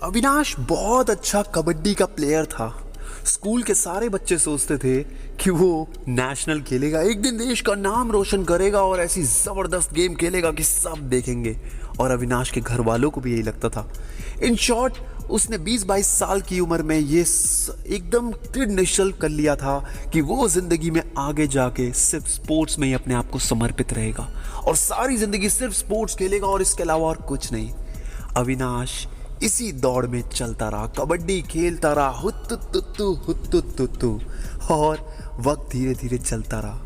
अविनाश बहुत अच्छा कबड्डी का प्लेयर था। स्कूल के सारे बच्चे सोचते थे कि वो नेशनल खेलेगा, एक दिन देश का नाम रोशन करेगा और ऐसी ज़बरदस्त गेम खेलेगा कि सब देखेंगे। और अविनाश के घर वालों को भी यही लगता था। इन शॉर्ट, उसने 20-22 साल की उम्र में ये एकदम दृढ़ निश्चय कर लिया था कि वो ज़िंदगी में आगे जाके सिर्फ स्पोर्ट्स में ही अपने आप को समर्पित रहेगा और सारी ज़िंदगी सिर्फ स्पोर्ट्स खेलेगा और इसके अलावा और कुछ नहीं। अविनाश इसी दौड़ में चलता रहा, कबड्डी खेलता रहा, हुत्तुत्तुत्तु, और वक्त धीरे धीरे चलता रहा।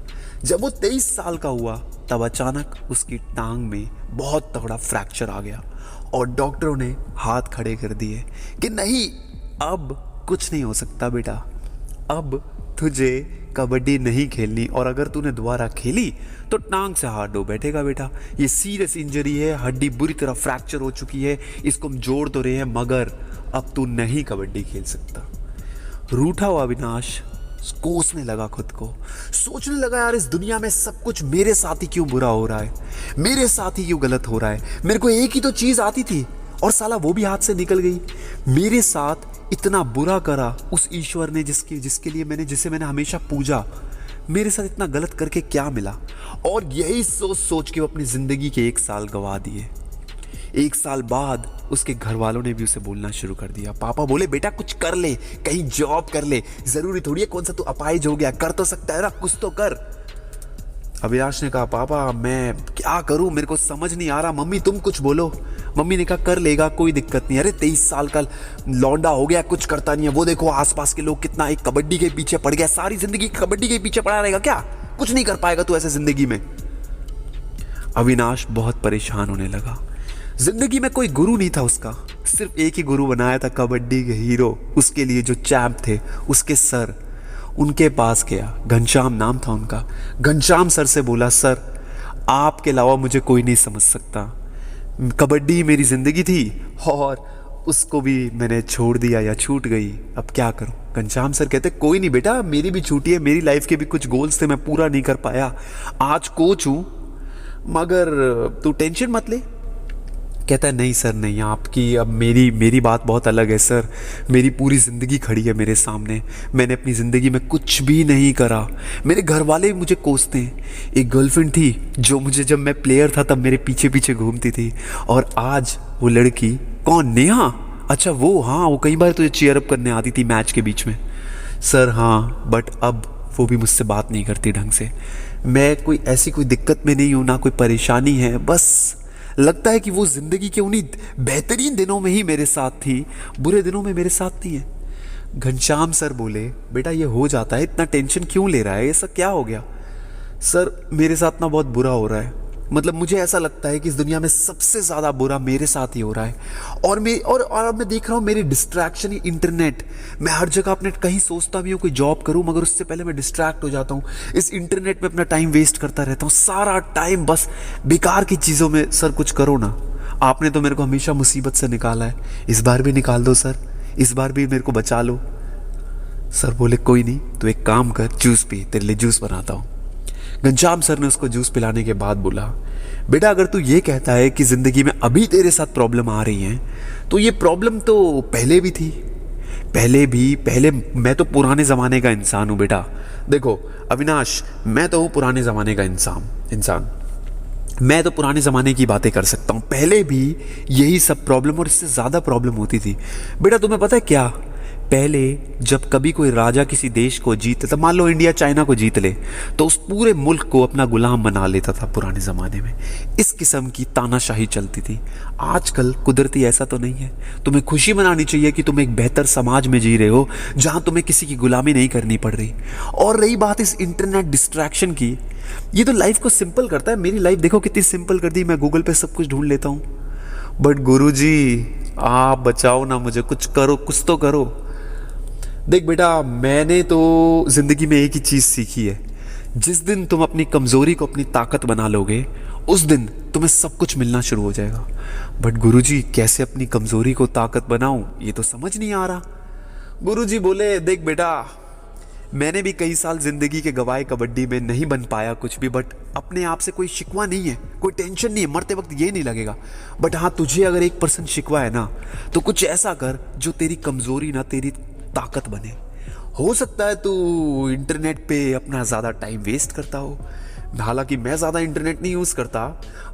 जब वो 23 साल का हुआ तब अचानक उसकी टांग में बहुत तगड़ा फ्रैक्चर आ गया और डॉक्टरों ने हाथ खड़े कर दिए कि नहीं, अब कुछ नहीं हो सकता बेटा, अब तुझे कबड्डी नहीं खेलनी और अगर तूने दोबारा खेली तो टांग से हाथ डो बैठेगा बेटा। ये सीरियस इंजरी है, हड्डी बुरी तरह फ्रैक्चर हो चुकी है, इसको हम जोड़ तो रहे हैं मगर अब तू नहीं कबड्डी खेल सकता। रूठा हुआ अविनाश कोसने लगा खुद को, सोचने लगा यार इस दुनिया में सब कुछ मेरे साथ ही क्यों बुरा हो रहा है, मेरे साथ ही क्यों गलत हो रहा है। मेरे को एक ही तो चीज़ आती थी और साला वो भी हाथ से निकल गई। मेरे साथ इतना बुरा करा उस ईश्वर ने जिसे मैंने हमेशा पूजा, मेरे साथ इतना गलत करके क्या मिला। और यही सोच सोच के वो अपनी ज़िंदगी के 1 साल गंवा दिए। 1 साल बाद उसके घर वालों ने भी उसे बोलना शुरू कर दिया। पापा बोले बेटा कुछ कर ले, कहीं जॉब कर ले, ज़रूरी थोड़ी है कौन सा तू अपाहिज हो गया, कर तो सकता है ना, कुछ तो कर। अविनाश ने कहा पापा मैं क्या करूं, मेरे को समझ नहीं आ रहा, मम्मी तुम कुछ बोलो। मम्मी ने कहा कर लेगा, कोई दिक्कत नहीं, अरे 23 साल का लौंडा हो गया, कुछ करता नहीं है, वो देखो आसपास के लोग कितना एक कबड्डी के पीछे पड़ गया, सारी जिंदगी कबड्डी के पीछे पड़ा रहेगा क्या, कुछ नहीं कर पाएगा तू ऐसे जिंदगी में। अविनाश बहुत परेशान होने लगा। जिंदगी में कोई गुरु नहीं था उसका, सिर्फ एक ही गुरु बनाया था, कबड्डी के हीरो, उसके लिए जो चैंप थे, उसके सर। उनके पास गया, घनश्याम नाम था उनका। घनश्याम सर से बोला सर आपके अलावा मुझे कोई नहीं समझ सकता, कबड्डी मेरी ज़िंदगी थी और उसको भी मैंने छोड़ दिया या छूट गई, अब क्या करूं। घनश्याम सर कहते कोई नहीं बेटा, मेरी भी छूटी है, मेरी लाइफ के भी कुछ गोल्स थे, मैं पूरा नहीं कर पाया, आज कोच हूं, मगर तू टेंशन मत ले। कहता है नहीं सर नहीं, आपकी अब मेरी बात बहुत अलग है सर, मेरी पूरी ज़िंदगी खड़ी है मेरे सामने, मैंने अपनी ज़िंदगी में कुछ भी नहीं करा, मेरे घर वाले मुझे कोसते हैं, एक गर्लफ्रेंड थी जो मुझे जब मैं प्लेयर था तब मेरे पीछे पीछे घूमती थी, और आज वो लड़की कौन, नेहा, अच्छा वो, हाँ वो कई बार तुझे चीयर अप करने आती थी मैच के बीच में। सर हाँ, बट अब वो भी मुझसे बात नहीं करती ढंग से, मैं कोई ऐसी कोई दिक्कत में नहीं हूँ, ना कोई परेशानी है, बस लगता है कि वो ज़िंदगी के उन्हीं बेहतरीन दिनों में ही मेरे साथ थी, बुरे दिनों में मेरे साथ नहीं है। घनश्याम सर बोले बेटा ये हो जाता है, इतना टेंशन क्यों ले रहा है, ऐसा क्या हो गया। सर मेरे साथ ना बहुत बुरा हो रहा है, मतलब मुझे ऐसा लगता है कि इस दुनिया में सबसे ज़्यादा बुरा मेरे साथ ही हो रहा है, और अब मैं देख रहा हूँ मेरी डिस्ट्रैक्शन ही इंटरनेट, मैं हर जगह अपने कहीं सोचता भी हूँ कोई जॉब करूँ मगर उससे पहले मैं डिस्ट्रैक्ट हो जाता हूँ, इस इंटरनेट में अपना टाइम वेस्ट करता रहता हूँ, सारा टाइम बस बेकार की चीज़ों में। सर कुछ करो ना, आपने तो मेरे को हमेशा मुसीबत से निकाला है, इस बार भी निकाल दो सर, इस बार भी मेरे को बचा लो। सर बोले कोई नहीं, तो एक काम कर, जूस पी, तेरे लिए जूस बनाता हूँ। घनश्याम सर ने उसको जूस पिलाने के बाद बोला बेटा अगर तू ये कहता है कि ज़िंदगी में अभी तेरे साथ प्रॉब्लम आ रही है तो ये प्रॉब्लम तो पहले भी थी, पहले मैं तो पुराने ज़माने का इंसान हूँ बेटा। देखो अविनाश, मैं तो हूँ पुराने ज़माने का इंसान, मैं तो पुराने ज़माने की बातें कर सकता हूँ, पहले भी यही सब प्रॉब्लम और इससे ज़्यादा प्रॉब्लम होती थी। बेटा तुम्हें पता है क्या, पहले जब कभी कोई राजा किसी देश को जीत लेता, मान लो इंडिया चाइना को जीत ले, तो उस पूरे मुल्क को अपना गुलाम बना लेता था पुराने ज़माने में, इस किस्म की तानाशाही चलती थी। आजकल कुदरती ऐसा तो नहीं है, तुम्हें खुशी मनानी चाहिए कि तुम एक बेहतर समाज में जी रहे हो जहाँ तुम्हें किसी की गुलामी नहीं करनी पड़ रही। और रही बात इस इंटरनेट डिस्ट्रैक्शन की, ये तो लाइफ को सिंपल करता है, मेरी लाइफ देखो कितनी सिंपल कर दी, मैं गूगल पे सब कुछ ढूंढ लेता हूँ, बट गुरुजी आप बचाओ ना मुझे, कुछ करो, कुछ तो करो। देख बेटा मैंने तो ज़िंदगी में एक ही चीज़ सीखी है, जिस दिन तुम अपनी कमज़ोरी को अपनी ताकत बना लोगे उस दिन तुम्हें सब कुछ मिलना शुरू हो जाएगा। बट गुरुजी कैसे अपनी कमज़ोरी को ताकत बनाऊं, ये तो समझ नहीं आ रहा। गुरुजी बोले देख बेटा, मैंने भी कई साल जिंदगी के गवाए कबड्डी में नहीं बन पाया कुछ भी, बट अपने आप से कोई शिकवा नहीं है, कोई टेंशन नहीं है, मरते वक्त ये नहीं लगेगा। बट हाँ, तुझे अगर 1% शिकवा है ना, तो कुछ ऐसा कर जो तेरी कमजोरी ना तेरी ताकत बने। हो सकता है तू इंटरनेट पे अपना ज़्यादा टाइम वेस्ट करता हो, हालांकि मैं ज़्यादा इंटरनेट नहीं यूज़ करता,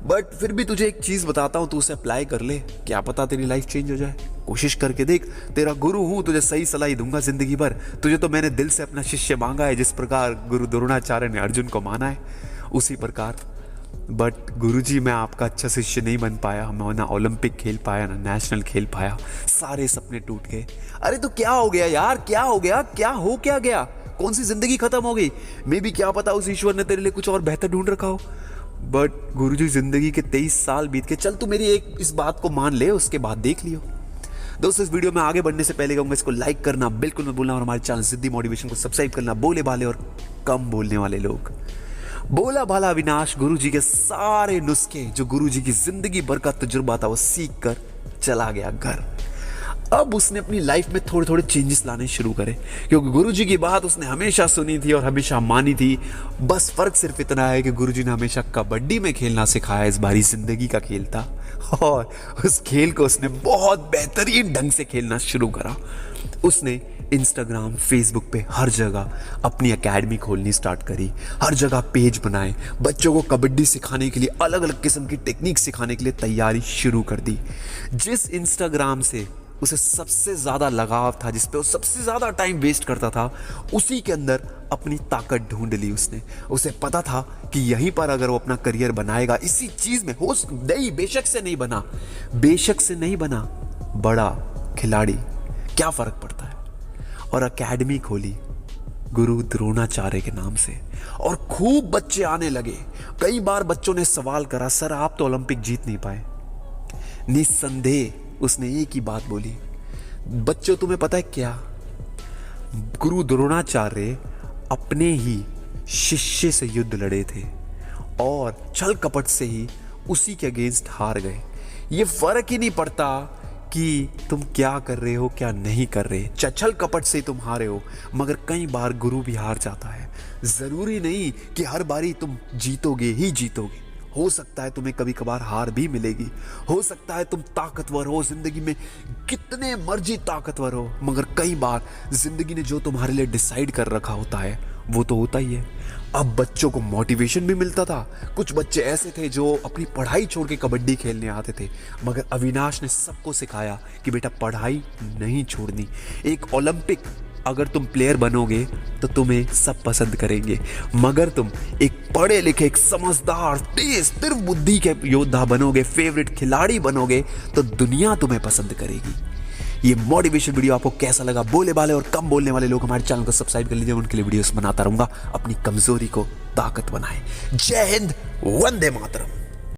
बट फिर भी तुझे एक चीज़ बताता हूँ, तू उसे अप्लाई कर ले, क्या पता तेरी लाइफ चेंज हो जाए। कोशिश करके देख, तेरा गुरु हूँ, तुझे सही सलाह दूंगा जिंदगी भर। तुझे तो मैंने दिल से अपना शिष्य मांगा है, जिस प्रकार गुरु द्रोणाचार्य ने अर्जुन को माना है उसी प्रकार। बट गुरुजी, मैं आपका अच्छा शिष्य नहीं बन पाया, मैं ना ओलंपिक खेल पाया ना नेशनल खेल पाया, सारे सपने टूट गए। अरे तो क्या हो गया यार, क्या हो गया, क्या गया, कौन सी जिंदगी खत्म हो गई? मे भी क्या पता उस ईश्वर ने तेरे लिए कुछ और बेहतर ढूंढ रखा हो। बट गुरुजी, जिंदगी के 23 साल बीत के, चल तू मेरी एक इस बात को मान ले, उसके बाद देख लियो। दोस्तों, इस वीडियो में आगे बढ़ने से पहले कहूंगा, इसको लाइक करना बिल्कुल मत भूलना और हमारे चैनल सिद्धि मोटिवेशन को सब्सक्राइब करना। बोले भाले और कम बोलने वाले लोग। बोला भाला अविनाश गुरुजी के सारे नुस्खे जो गुरुजी की जिंदगी भर का तजुर्बा था वो सीख कर चला गया घर। अब उसने अपनी लाइफ में थोड़े थोड़े चेंजेस लाने शुरू करे, क्योंकि गुरुजी की बात उसने हमेशा सुनी थी और हमेशा मानी थी। बस फर्क सिर्फ इतना है कि गुरुजी ने हमेशा कबड्डी में खेलना सिखाया, इस बारी जिंदगी का खेल था और उस खेल को उसने बहुत बेहतरीन ढंग से खेलना शुरू करा। उसने इंस्टाग्राम, फेसबुक पे हर जगह अपनी एकेडमी खोलनी स्टार्ट करी, हर जगह पेज बनाए, बच्चों को कबड्डी सिखाने के लिए, अलग अलग किस्म की टेक्निक सिखाने के लिए तैयारी शुरू कर दी। जिस इंस्टाग्राम से उसे सबसे ज़्यादा लगाव था, जिस पे वो सबसे ज़्यादा टाइम वेस्ट करता था, उसी के अंदर अपनी ताकत ढूंढ ली उसने। उसे पता था कि यहीं पर अगर वो अपना करियर बनाएगा, इसी चीज़ में, हो नहीं, बेशक से नहीं बना बड़ा खिलाड़ी, क्या फ़र्क पड़ता है। और एकेडमी खोली गुरु द्रोणाचार्य के नाम से और खूब बच्चे आने लगे। कई बार बच्चों ने सवाल करा, सर आप तो ओलंपिक जीत नहीं पाए। निस्संदेह उसने एक ही बात बोली, बच्चों तुम्हें पता है क्या, गुरु द्रोणाचार्य अपने ही शिष्य से युद्ध लड़े थे और छल कपट से ही उसी के अगेंस्ट हार गए। ये फर्क ही नहीं पड़ता कि तुम क्या कर रहे हो, क्या नहीं कर रहे, छल कपट से तुम हारे हो, मगर कई बार गुरु भी हार जाता है। जरूरी नहीं कि हर बारी तुम जीतोगे ही जीतोगे, हो सकता है तुम्हें कभी कभार हार भी मिलेगी, हो सकता है तुम ताकतवर हो जिंदगी में, कितने मर्जी ताकतवर हो, मगर कई बार जिंदगी ने जो तुम्हारे लिए डिसाइड कर रखा होता है वो तो होता ही है। अब बच्चों को मोटिवेशन भी मिलता था। कुछ बच्चे ऐसे थे जो अपनी पढ़ाई छोड़ के कबड्डी खेलने आते थे, मगर अविनाश ने सबको सिखाया कि बेटा पढ़ाई नहीं छोड़नी। एक ओलंपिक अगर तुम प्लेयर बनोगे तो तुम्हें सब पसंद करेंगे, मगर तुम एक पढ़े लिखे, एक समझदार, तेज तीव्र बुद्धि के योद्धा बनोगे, फेवरेट खिलाड़ी बनोगे, तो दुनिया तुम्हें पसंद करेगी। ये मोटिवेशन वीडियो आपको कैसा लगा? बोले वाले और कम बोलने वाले लोग हमारे चैनल को सब्सक्राइब कर लीजिए, उनके लिए वीडियोस बनाता रहूंगा। अपनी कमजोरी को ताकत बनाएं। जय हिंद, वंदे मातरम।